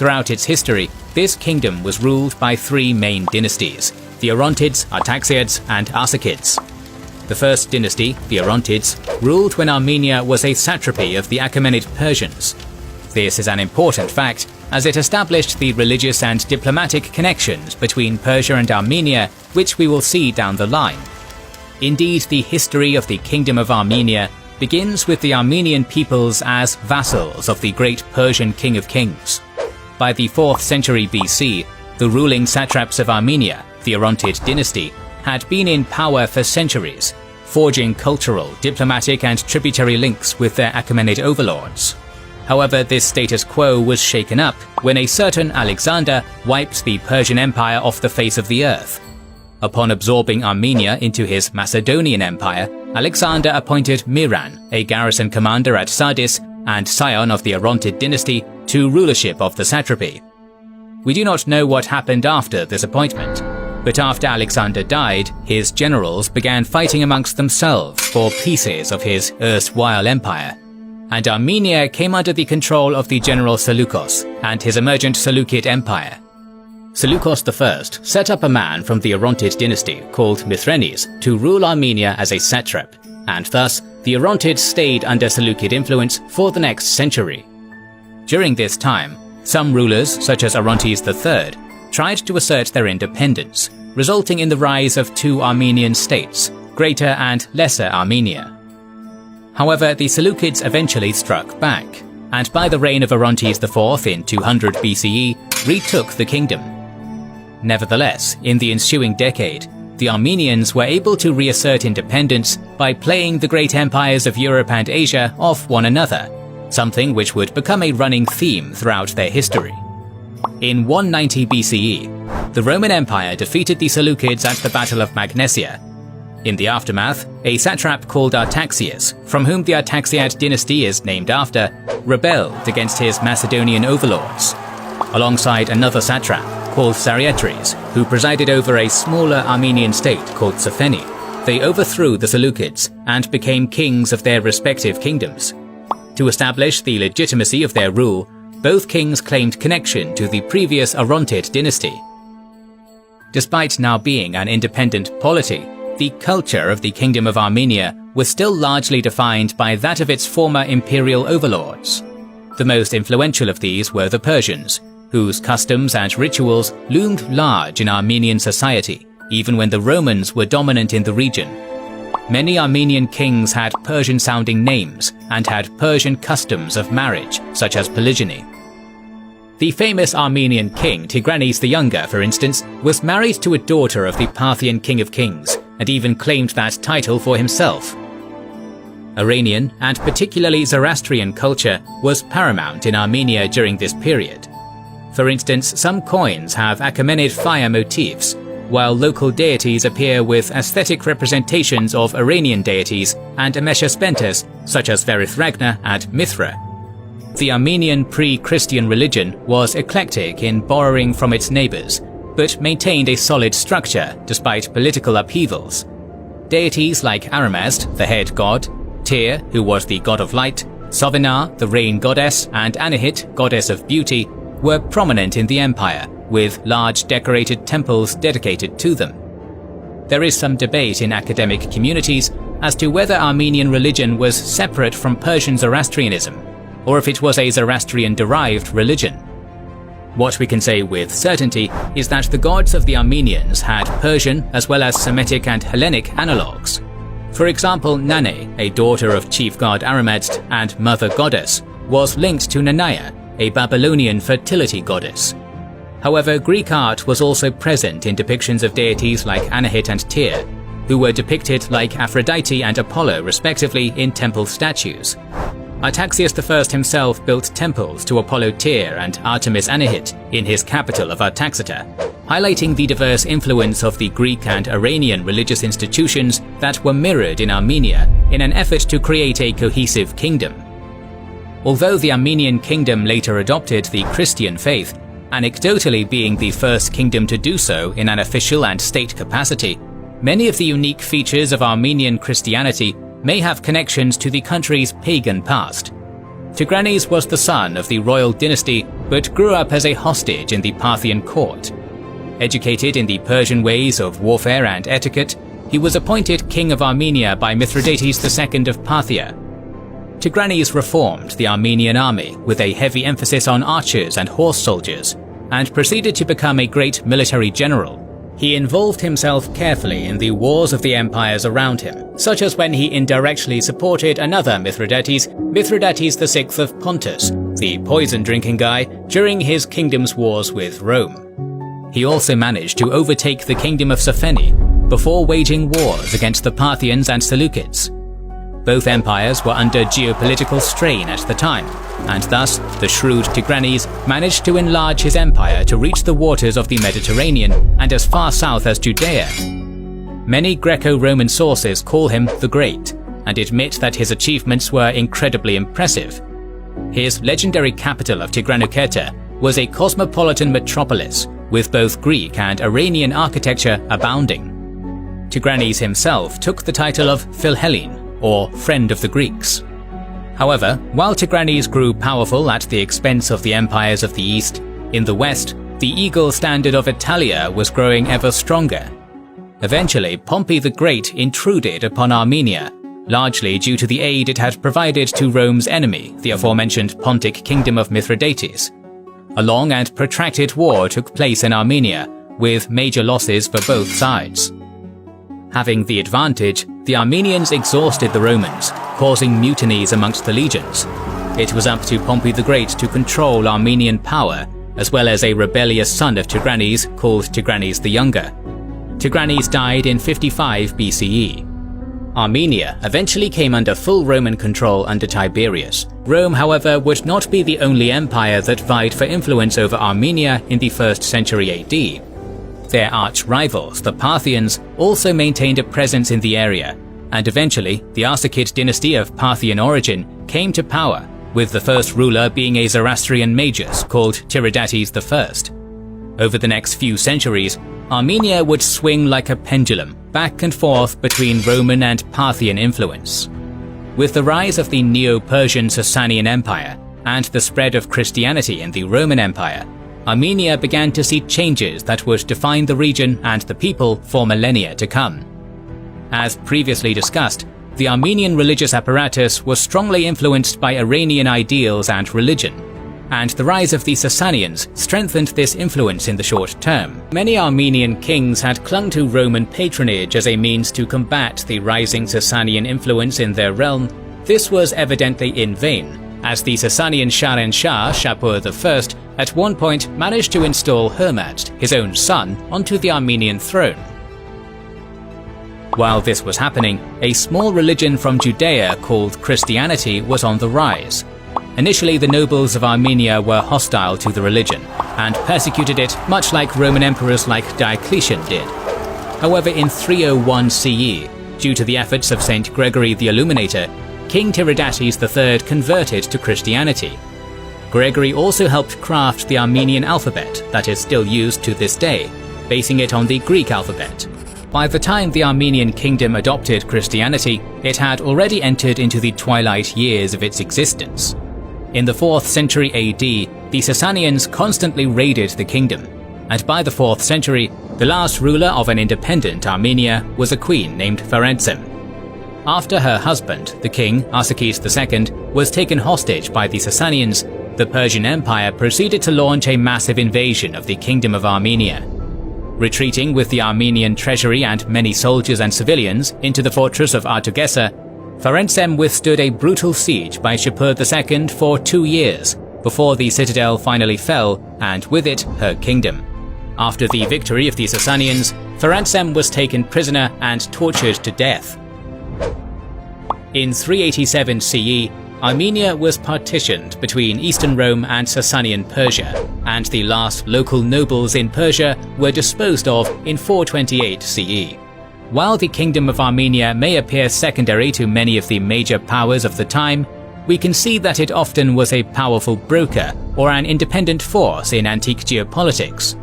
Throughout its history, this kingdom was ruled by three main dynasties: the Orontids, Artaxiads, and Arsacids. The first dynasty, the Orontids, ruled when Armenia was a satrapy of the Achaemenid Persians. This is an important fact, as it established the religious and diplomatic connections between Persia and Armenia, which we will see down the line. Indeed, the history of the Kingdom of Armenia begins with the Armenian peoples as vassals of the great Persian King of Kings. By the 4th century BC, the ruling satraps of Armenia, the Orontid dynasty, had been in power for centuries, forging cultural, diplomatic and tributary links with their Achaemenid overlords. However, this status quo was shaken up when a certain Alexander wiped the Persian Empire off the face of the earth. Upon absorbing Armenia into his Macedonian Empire, Alexander appointed Miran, a garrison commander at Sardis and scion of the Orontid dynasty, to rulership of the satrapy. We do not know what happened after this appointment, but after Alexander died, his generals began fighting amongst themselves for pieces of his erstwhile empire, and Armenia came under the control of the general Seleucus and his emergent Seleucid Empire. Seleucus I set up a man from the Orontid dynasty called Mithranes to rule Armenia as a satrap, and thus the Orontids stayed under Seleucid influence for the next century. During this time, some rulers, such as Orontes III, tried to assert their independence, resulting in the rise of two Armenian states, Greater and Lesser Armenia. However, the Seleucids eventually struck back, and by the reign of Orontes IV in 200 BCE, retook the kingdom. Nevertheless, in the ensuing decade, the Armenians were able to reassert independence by playing the great empires of Europe and Asia off one another, something which would become a running theme throughout their history. In 190 BCE, the Roman Empire defeated the Seleucids at the Battle of Magnesia. In the aftermath, a satrap called Artaxias, from whom the Artaxiad dynasty is named after, rebelled against his Macedonian overlords. Alongside another satrap called Sarietres, who presided over a smaller Armenian state called Sophene, they overthrew the Seleucids and became kings of their respective kingdoms. To establish the legitimacy of their rule, both kings claimed connection to the previous Orontid dynasty. Despite now being an independent polity, the culture of the Kingdom of Armenia was still largely defined by that of its former imperial overlords. The most influential of these were the Persians, whose customs and rituals loomed large in Armenian society, even when the Romans were dominant in the region. Many Armenian kings had Persian-sounding names and had Persian customs of marriage, such as polygyny. The famous Armenian king Tigranes the Younger, for instance, was married to a daughter of the Parthian King of Kings, and even claimed that title for himself. Iranian, and particularly Zoroastrian culture, was paramount in Armenia during this period. For instance, some coins have Achaemenid fire motifs, while local deities appear with aesthetic representations of Iranian deities and Ameshaspentes, such as Verithragna and Mithra. The Armenian pre-Christian religion was eclectic in borrowing from its neighbors, but maintained a solid structure despite political upheavals. Deities like Aramazd, the head god, Tyr, who was the god of light, Sovinar, the rain goddess, and Anahit, goddess of beauty, were prominent in the empire, with large decorated temples dedicated to them. There is some debate in academic communities as to whether Armenian religion was separate from Persian Zoroastrianism, or if it was a Zoroastrian-derived religion. What we can say with certainty is that the gods of the Armenians had Persian as well as Semitic and Hellenic analogues. For example, Nane, a daughter of chief god Aramazd and mother goddess, was linked to Nanaya, a Babylonian fertility goddess. However, Greek art was also present in depictions of deities like Anahit and Tyr, who were depicted like Aphrodite and Apollo respectively in temple statues. Artaxias I himself built temples to Apollo Tyr and Artemis Anahit in his capital of Artaxata, highlighting the diverse influence of the Greek and Iranian religious institutions that were mirrored in Armenia in an effort to create a cohesive kingdom. Although the Armenian kingdom later adopted the Christian faith, anecdotally being the first kingdom to do so in an official and state capacity, many of the unique features of Armenian Christianity may have connections to the country's pagan past. Tigranes was the son of the royal dynasty but grew up as a hostage in the Parthian court. Educated in the Persian ways of warfare and etiquette, he was appointed king of Armenia by Mithridates II of Parthia. Tigranes reformed the Armenian army with a heavy emphasis on archers and horse soldiers, and proceeded to become a great military general. He involved himself carefully in the wars of the empires around him, such as when he indirectly supported another Mithridates, Mithridates VI of Pontus, the poison-drinking guy, during his kingdom's wars with Rome. He also managed to overtake the kingdom of Sophene before waging wars against the Parthians and Seleucids. Both empires were under geopolitical strain at the time, and thus the shrewd Tigranes managed to enlarge his empire to reach the waters of the Mediterranean and as far south as Judea. Many Greco-Roman sources call him the Great, and admit that his achievements were incredibly impressive. His legendary capital of Tigranoketa was a cosmopolitan metropolis, with both Greek and Iranian architecture abounding. Tigranes himself took the title of Philhellene, or Friend of the Greeks. However, while Tigranes grew powerful at the expense of the empires of the east, in the west, the eagle standard of Italia was growing ever stronger. Eventually, Pompey the Great intruded upon Armenia, largely due to the aid it had provided to Rome's enemy, the aforementioned Pontic kingdom of Mithridates. A long and protracted war took place in Armenia, with major losses for both sides. Having the advantage, the Armenians exhausted the Romans, causing mutinies amongst the legions. It was up to Pompey the Great to control Armenian power, as well as a rebellious son of Tigranes called Tigranes the Younger. Tigranes died in 55 BCE. Armenia eventually came under full Roman control under Tiberius. Rome, however, would not be the only empire that vied for influence over Armenia in the 1st century AD. Their arch-rivals, the Parthians, also maintained a presence in the area, and eventually the Arsacid dynasty of Parthian origin came to power, with the first ruler being a Zoroastrian magus called Tiridates I. Over the next few centuries, Armenia would swing like a pendulum, back and forth between Roman and Parthian influence. With the rise of the Neo-Persian Sasanian Empire and the spread of Christianity in the Roman Empire, Armenia began to see changes that would define the region and the people for millennia to come. As previously discussed, the Armenian religious apparatus was strongly influenced by Iranian ideals and religion, and the rise of the Sasanians strengthened this influence in the short term. Many Armenian kings had clung to Roman patronage as a means to combat the rising Sasanian influence in their realm. This was evidently in vain, as the Sasanian Shahanshah Shapur I at one point managed to install Hermazd, his own son, onto the Armenian throne. While this was happening, a small religion from Judea called Christianity was on the rise. Initially, the nobles of Armenia were hostile to the religion, and persecuted it much like Roman emperors like Diocletian did. However, in 301 CE, due to the efforts of Saint Gregory the Illuminator, King Tiridates III converted to Christianity. Gregory also helped craft the Armenian alphabet that is still used to this day, basing it on the Greek alphabet. By the time the Armenian kingdom adopted Christianity, it had already entered into the twilight years of its existence. In the 4th century AD, the Sasanians constantly raided the kingdom, and by the 4th century, the last ruler of an independent Armenia was a queen named Ferentzem. After her husband, the king Arsacid II, was taken hostage by the Sasanians, the Persian Empire proceeded to launch a massive invasion of the Kingdom of Armenia. Retreating with the Armenian treasury and many soldiers and civilians into the fortress of Artugesa, Ferentzem withstood a brutal siege by Shapur II for 2 years, before the citadel finally fell, and with it, her kingdom. After the victory of the Sasanians, Ferentzem was taken prisoner and tortured to death. In 387 CE, Armenia was partitioned between Eastern Rome and Sasanian Persia, and the last local nobles in Persia were disposed of in 428 CE. While the Kingdom of Armenia may appear secondary to many of the major powers of the time, we can see that it often was a powerful broker or an independent force in antique geopolitics.